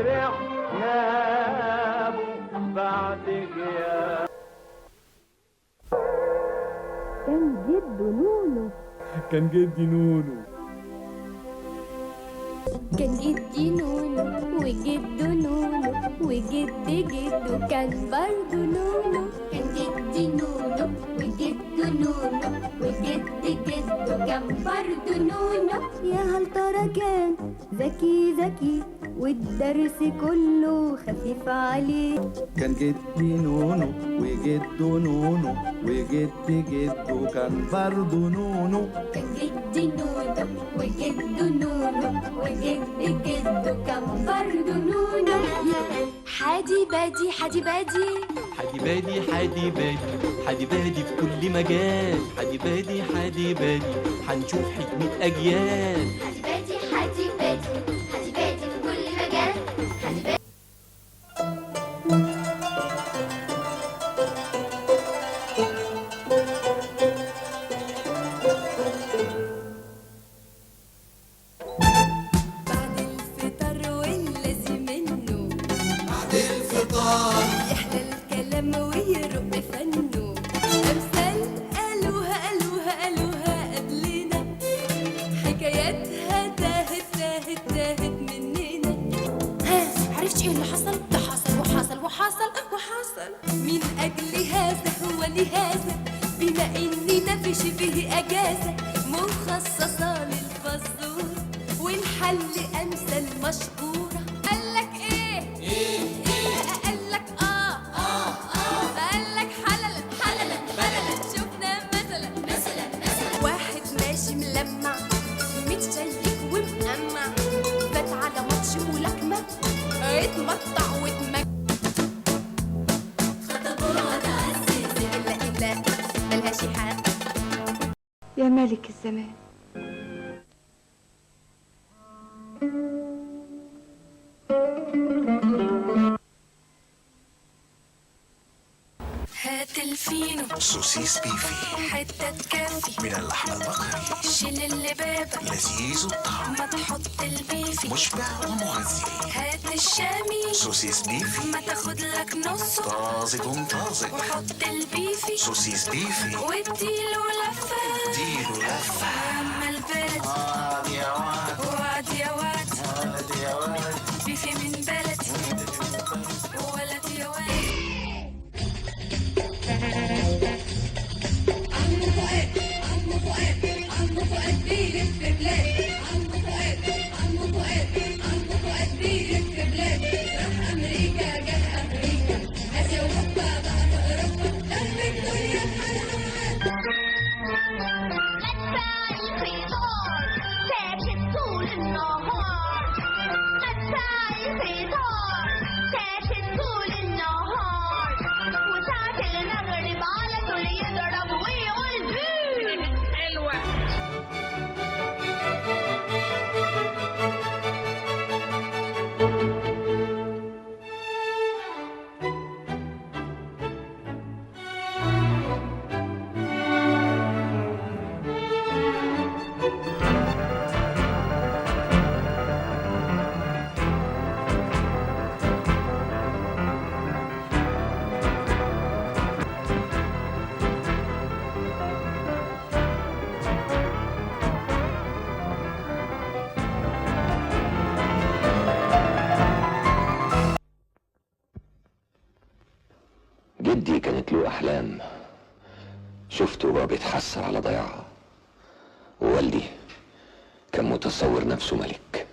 فرحنا بعد غياب. كان جده نونو. كان جدي نونو. كان جدي نونو وجده نونو وجد جده كان برضه نونو. كان جدي نونو وجده نونو وجد جده كان برضه نونو. يا هل ترى كان ذكي ذكي والدرس كله خفيف عليه. كان جدي نونو وجده نونو وجد جده كان برضه نونو. كان جدي نونو وجده نونو وجد جده كان برضه نونو. حادي بادي حادي بادي حادي بادي حادي بادي حادي بادي في كل مجال. حادي بادي حادي بادي هنشوف حكمة أجيال. حادي بادي حادي بادي حادي بادي في كل مجال. حادي بادي. بعد الفطار واللازم منه. بعد الفطار يحلى الكلام ويرق فنه. أمثال قالوها قالوها قالوها قبلنا. حكاياتها تاهت تاهت تاهت مننا. ها عرفتش ايه اللي حصل؟ ده حصل وحصل وحصل وحصل. من أجل هذا هو لهذا بما إننا في شبه أجازة مخصصة للفزورة والحل أمثال مشهورة. قالك إيه؟ قالك قالك حللا حللا بللا. شفنا مثلا واحد ماشي ملمع متشيك ومقمع فات على ماتش ملاكمة اتمطع واتمك. خطبوها تعزز إلا إلا ملهاش حق. يا ملك الزمان. هات الفينو سوسيس بيفي حتة تكفي من اللحم البقري. شيل اللبابة لذيذ الطعم ما تحط البيفي مشبع ومغذي. هات الشامي سوسيس بيفي ما تاخد لك نصه طازج طازج. وحط البيفي سوسيس بيفي واديله لفة. اديله لفة. أما البلد يا واد وعد يا واد ولد يا واد بيفي من بلدي ولد يا واد. جدي كانت له أحلام شفته وهو بيتحسر على ضياعها، ووالدي كان متصور نفسه ملك.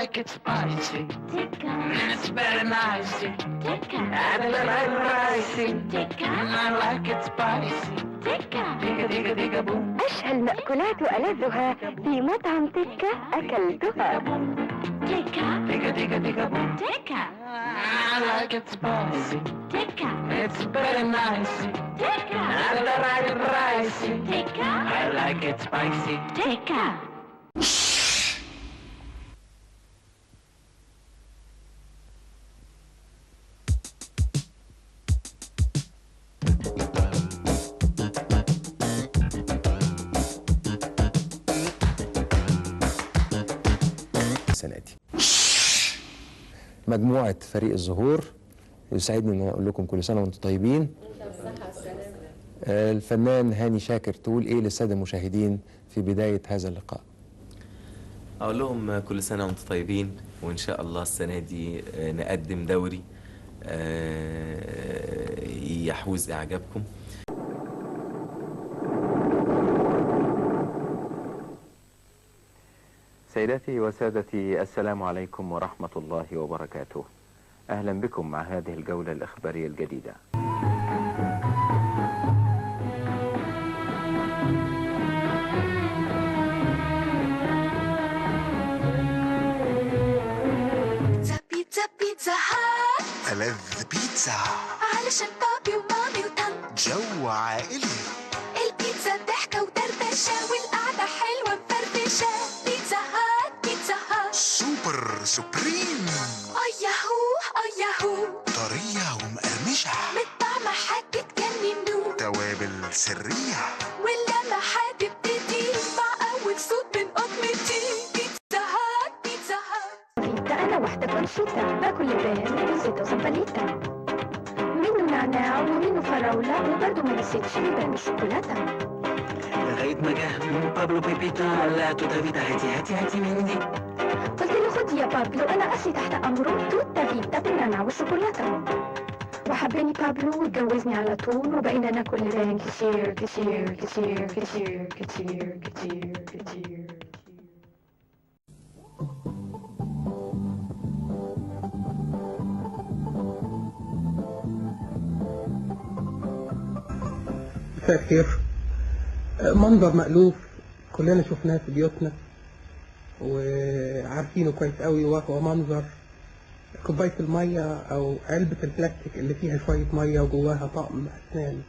like it spicy. Tikka, It's very nice. tikka, And a little pricey. tikka, I like it spicy. tikka. Digga digga digga boom. أشهى المأكولات وألذها في مطعم تكة أكلتها. Tikka, Digga digga digga boom. tikka, I like it spicy. tikka, It's very nice. tikka, And a little pricey. tikka, I like it spicy. tikka. السنة دي مجموعة فريق الزهور. يسعدني ان اقول لكم كل سنة وانتم طيبين. الفنان هاني شاكر، تقول ايه للسادة المشاهدين في بداية هذا اللقاء؟ أقول لهم كل سنة وانتم طيبين، وإن شاء الله السنة دي نقدم دوري يحوز إعجابكم. سيداتي وسادتي، السلام عليكم ورحمة الله وبركاته. أهلا بكم مع هذه الجولة الإخبارية الجديدة. بيتزا بيتزا هات، ألذ بيتزا علشان بابي ومامي وطن. جو عائلي. البيتزا ضحكة ودردشة والقعدة حلوة مفرفشة. بيتزا هات، بيتزا هات. سوبر سوبريم. ياهو ياهو، طرية ومقرمشة. بالطعم هتتجننوا. توابل سرية. واللمحات بتبتدي مع أول صوت من أمتي. بيتزا هات، بيتزا هات. ده أنا واحدة كونشيتا باكل لبان بزيت وزباليتا، منه نعناع ومنه فراولة وبرضه ما نسيتش لبان الشوكولاتة. لغاية ما جه بابلو بيبيتا لا تدافيتا هاتي مني. قلت له خد يا بابلو، أنا أصلي تحت أمره توتا فيتا بالنعناع والشوكولاتة. وحباني بابلو واتجوزني على طول، وبقينا ناكل لبان كتير كتير كتير كتير كتير كتير كتير. مساء الخير. منظر مألوف كلنا شفناه في بيوتنا وعارفينه كويس قوي، وهو منظر كوباية المية أو علبة البلاستيك اللي فيها شوية مية وجواها طقم أسنان.